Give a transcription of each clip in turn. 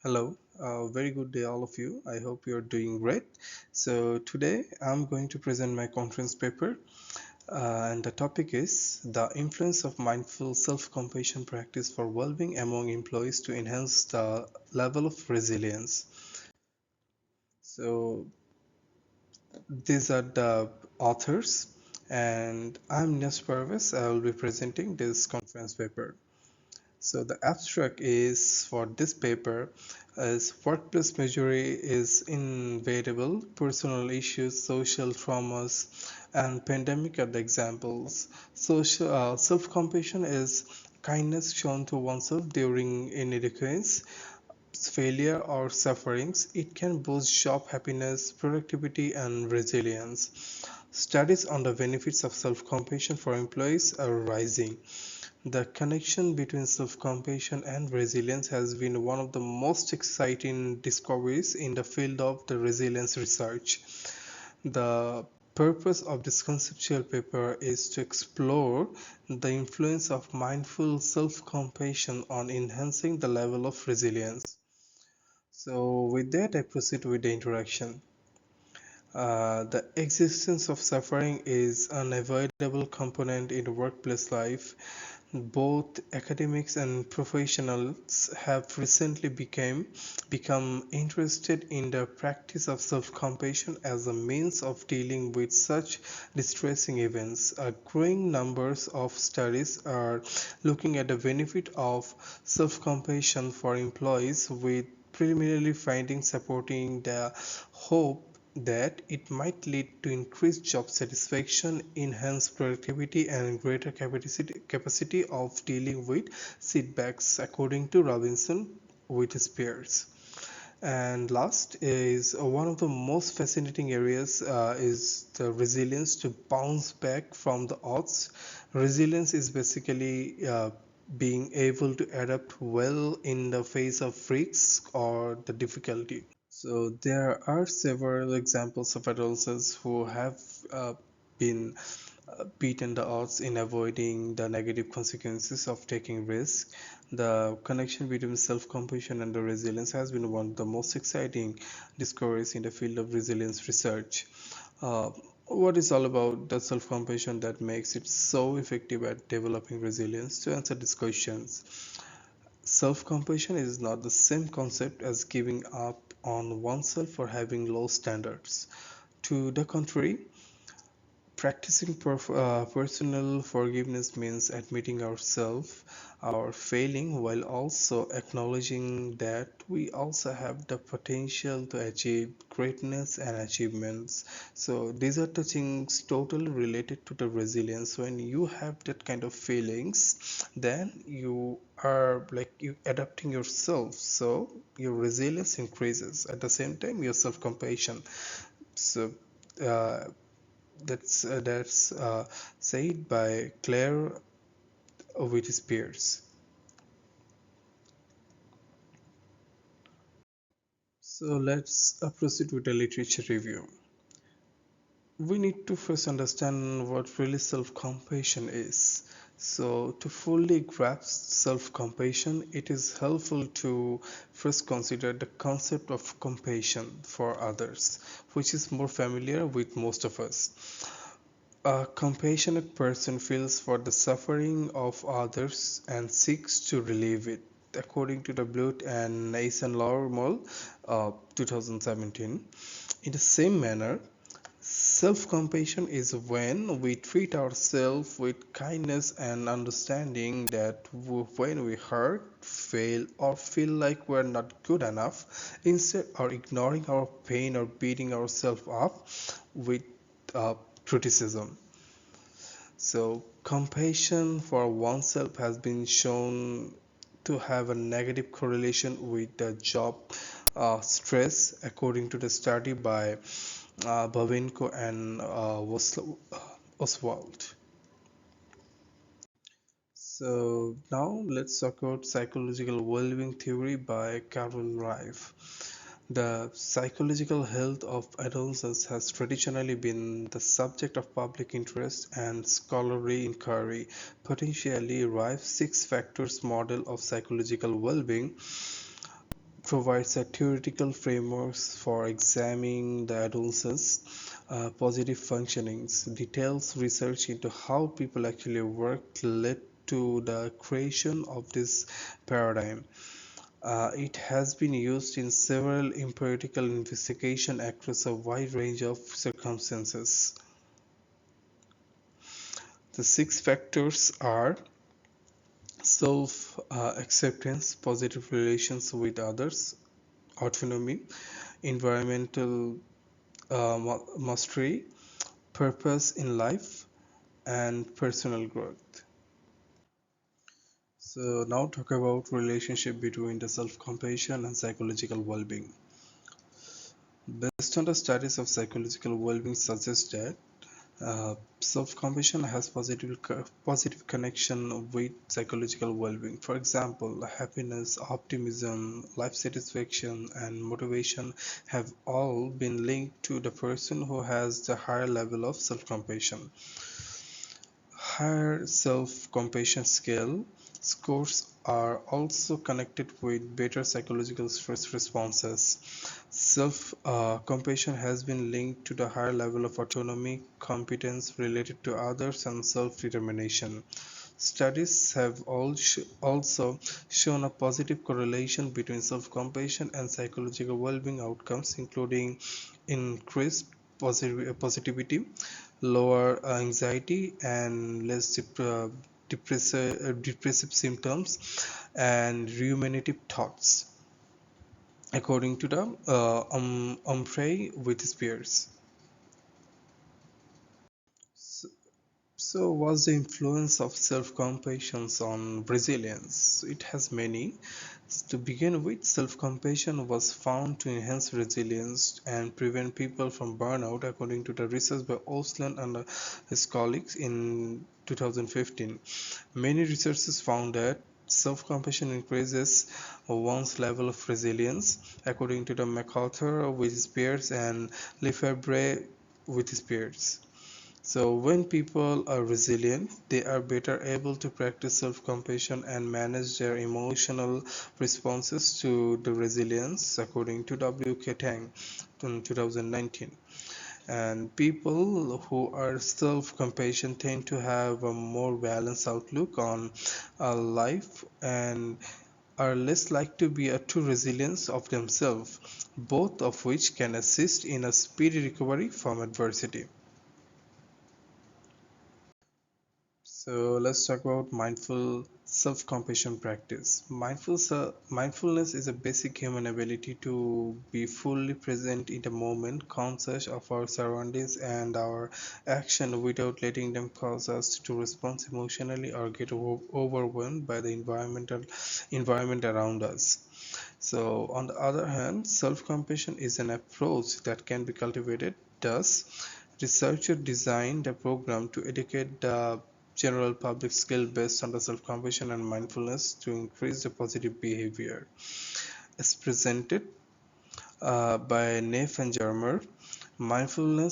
Hello, very good day, all of you. I hope you're doing great. So, today I'm going to present my conference paper, and the topic is the influence of mindful self compassion practice for well being among employees to enhance the level of resilience. So, these are the authors, and I'm Niaz. I will be presenting this conference paper. So the abstract is for this paper is workplace misery is inevitable, personal issues, social traumas, and pandemic are the examples. Social self-compassion is kindness shown to oneself during inadequacy, failure, or sufferings. It can boost job happiness, productivity, and resilience. Studies on the benefits of self-compassion for employees are rising. The connection between self-compassion and resilience has been one of the most exciting discoveries in the field of the resilience research. The purpose of this conceptual paper is to explore the influence of mindful self-compassion on enhancing the level of resilience. So, with that, I proceed with the introduction. The existence of suffering is an unavoidable component in workplace life. Both academics and professionals have recently become interested in the practice of self-compassion as a means of dealing with such distressing events. A growing numbers of studies are looking at the benefit of self-compassion for employees, with preliminary findings supporting the hope that it might lead to increased job satisfaction, enhanced productivity, and greater capacity of dealing with setbacks, according to Robinson with his peers. And last is one of the most fascinating areas is the resilience to bounce back from the odds. Resilience is basically being able to adapt well in the face of risks or the difficulty. So there are several examples of adolescents who have been beaten the odds in avoiding the negative consequences of taking risk. The connection between self-compassion and the resilience has been one of the most exciting discoveries in the field of resilience research. Uh, what is all about the self-compassion that makes it so effective at developing resilience? To answer these questions, self-compassion is not the same concept as giving up on oneself or having low standards. To the contrary, practicing personal forgiveness means admitting ourselves, our failing, while also acknowledging that we also have the potential to achieve greatness and achievements. So these are the things totally related to the resilience. When you have that kind of feelings, then you are like you adapting yourself. So your resilience increases. At the same time, your self-compassion. So. Uh, that's said by Claire with his peers. So let's proceed with the literature review. We need to first understand what really self-compassion is. So to fully grasp self-compassion, it is helpful to first consider the concept of compassion for others, which is more familiar with most of us. A compassionate person feels for the suffering of others and seeks to relieve it, according to the Bluth and Nason Lormel, 2017. In the same manner, self-compassion is when we treat ourselves with kindness and understanding that when we hurt, fail, or feel like we're not good enough, instead of ignoring our pain or beating ourselves up with uh, criticism. So, compassion for oneself has been shown to have a negative correlation with the job stress, according to the study by Babenko and Oswald. So now let's talk about psychological well-being theory by Carol Rife. The psychological health of adolescents has traditionally been the subject of public interest and scholarly inquiry. Potentially Rife's six factors model of psychological well-being provides a theoretical framework for examining the adolescent's positive functionings. Details research into how people actually work led to the creation of this paradigm. It has been used in several empirical investigations across a wide range of circumstances. The six factors are self acceptance, positive relations with others, autonomy, environmental mastery, purpose in life, and personal growth. So now talk about relationship between the self-compassion and psychological well-being. Based on the studies of psychological well-being suggests that self-compassion has positive connection with psychological well-being. For example, happiness, optimism, life satisfaction, and motivation have all been linked to the person who has the higher level of self-compassion. Higher self-compassion scale scores are also connected with better psychological stress responses. Self-compassion has been linked to the higher level of autonomy, competence related to others, and self-determination. Studies have also shown a positive correlation between self-compassion and psychological well-being outcomes, including increased positivity, lower anxiety, and less depressive symptoms and ruminative thoughts, according to the Humphrey with Spears. So, so what's the influence of self-compassion on resilience? It has many. To begin with, self-compassion was found to enhance resilience and prevent people from burnout, according to the research by Osland and his colleagues in 2015. Many researchers found that self-compassion increases one's level of resilience, according to the MacArthur with Spears and Lefebvre with Spears. So when people are resilient, they are better able to practice self-compassion and manage their emotional responses to the resilience, according to W.K. Tang in 2019. And people who are self-compassion tend to have a more balanced outlook on life and are less likely to be a true resilience of themselves, both of which can assist in a speedy recovery from adversity. So let's talk about mindful self-compassion practice. Mindfulness is a basic human ability to be fully present in the moment, conscious of our surroundings and our action without letting them cause us to respond emotionally or get overwhelmed by the environment around us. So on the other hand, self-compassion is an approach that can be cultivated. Thus, researchers designed a program to educate the general public skill based on the self-compassion and mindfulness to increase the positive behavior. As presented by Neff and Jarmer, Mindful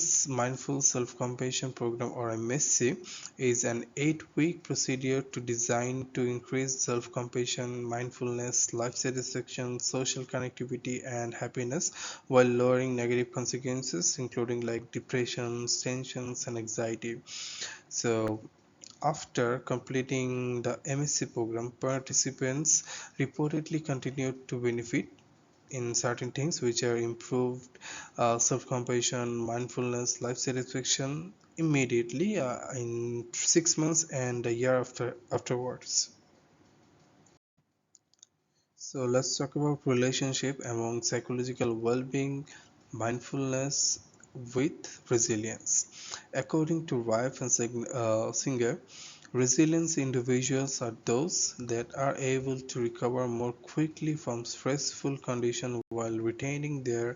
Self-Compassion Program, or MSC, is an 8-week procedure to design to increase self-compassion, mindfulness, life satisfaction, social connectivity, and happiness while lowering negative consequences, including like depression, tensions, and anxiety. So after completing the MSc program, participants reportedly continued to benefit in certain things, which are improved self-compassion, mindfulness, life satisfaction immediately in 6 months and a year afterwards. So let's talk about relationship among psychological well-being, mindfulness with resilience. According to Rife and Singer, resilient individuals are those that are able to recover more quickly from stressful conditions while retaining their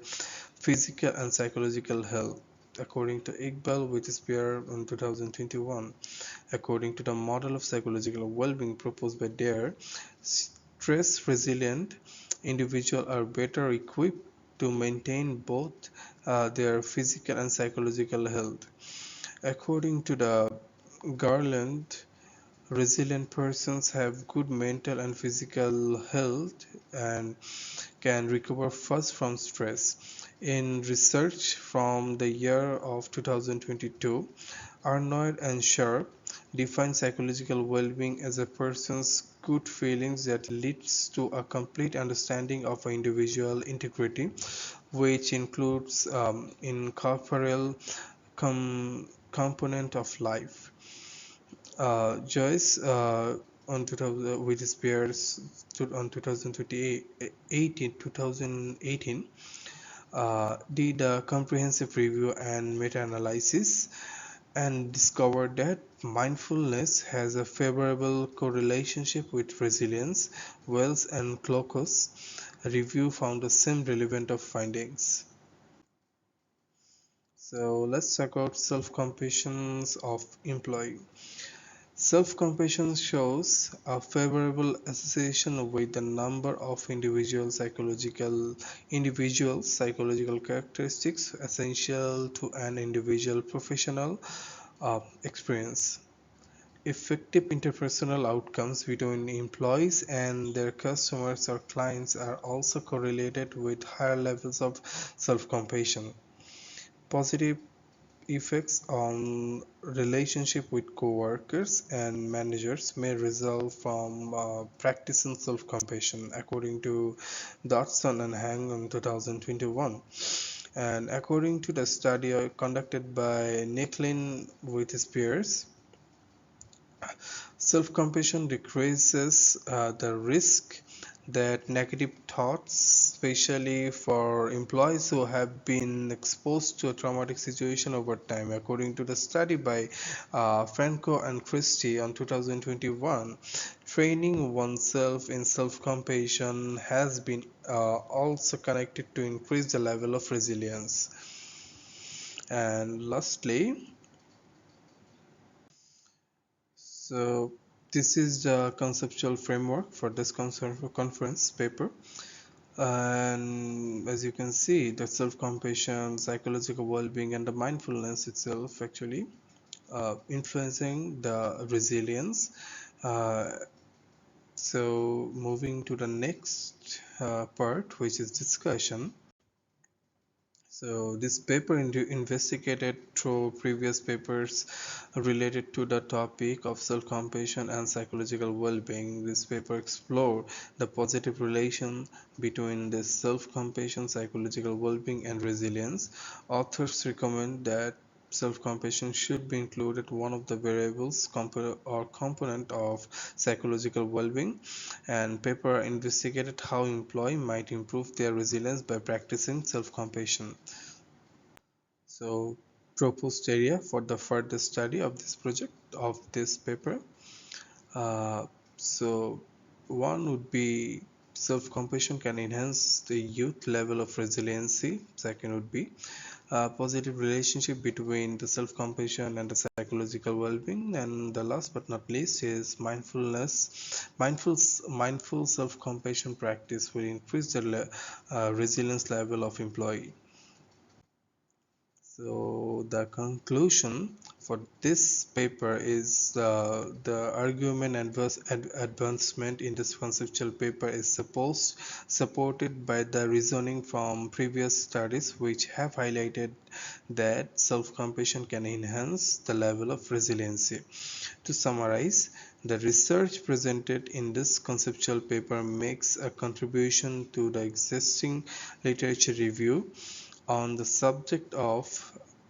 physical and psychological health, according to Iqbal with Spear in 2021. According to the model of psychological well-being proposed by Dare, stress-resilient individuals are better equipped to maintain both their physical and psychological health. According to the Garland, resilient persons have good mental and physical health and can recover first from stress. In research from the year of 2022, Arnold and Sharp define psychological well-being as a person's good feelings that leads to a complete understanding of an individual integrity, which includes incorporeal component of life. Joyce on 2000 with his peers on 2018 did a comprehensive review and meta-analysis and discovered that mindfulness has a favorable correlationship with resilience. Wells and Clocos review found the same relevant of findings. So let's talk about self-compassion of employee. Self-compassion shows a favorable association with the number of individual psychological characteristics essential to an individual professional experience. Effective interpersonal outcomes between employees and their customers or clients are also correlated with higher levels of self-compassion. Positive effects on relationship with co-workers and managers may result from practicing self-compassion, according to Dodson and Hang in 2021. And according to the study conducted by Nicklin with his peers, self-compassion decreases the risk that negative thoughts, especially for employees who have been exposed to a traumatic situation over time. According to the study by Franco and Christie on 2021, training oneself in self-compassion has been also connected to increase the level of resilience. And lastly, so this is the conceptual framework for this conference paper. And as you can see, the self-compassion, psychological well-being, and the mindfulness itself actually influencing the resilience. Uh, so moving to the next part, which is discussion. So this paper investigated through previous papers related to the topic of self-compassion and psychological well-being. This paper explored the positive relation between the self-compassion, psychological well-being, and resilience. Authors recommend that self-compassion should be included one of the variables or component of psychological well-being, and paper investigated how employee might improve their resilience by practicing self-compassion. So proposed area for the further study of this project of this paper. Uh, so one would be self-compassion can enhance the youth level of resiliency. Second would be a positive relationship between the self-compassion and the psychological well-being. And the last but not least is mindfulness. Mindful self-compassion practice will increase the resilience level of employee. So the conclusion for this paper is the argument and advancement in this conceptual paper is supported by the reasoning from previous studies, which have highlighted that self-compassion can enhance the level of resiliency. To summarize, the research presented in this conceptual paper makes a contribution to the existing literature review on the subject of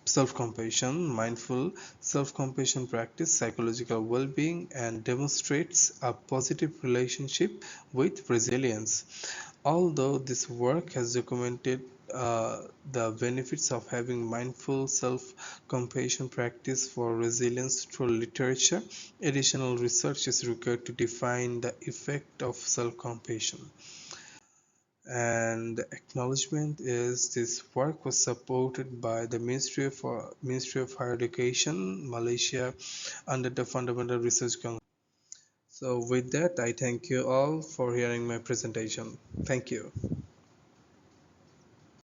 self-compassion, mindful self-compassion practice, psychological well-being, and demonstrates a positive relationship with resilience. Although this work has documented the benefits of having mindful self-compassion practice for resilience through literature, additional research is required to define the effect of self-compassion. And the acknowledgement is this work was supported by the Ministry of Higher Education, Malaysia, under the Fundamental Research Council. So with that, I thank you all for hearing my presentation. Thank you.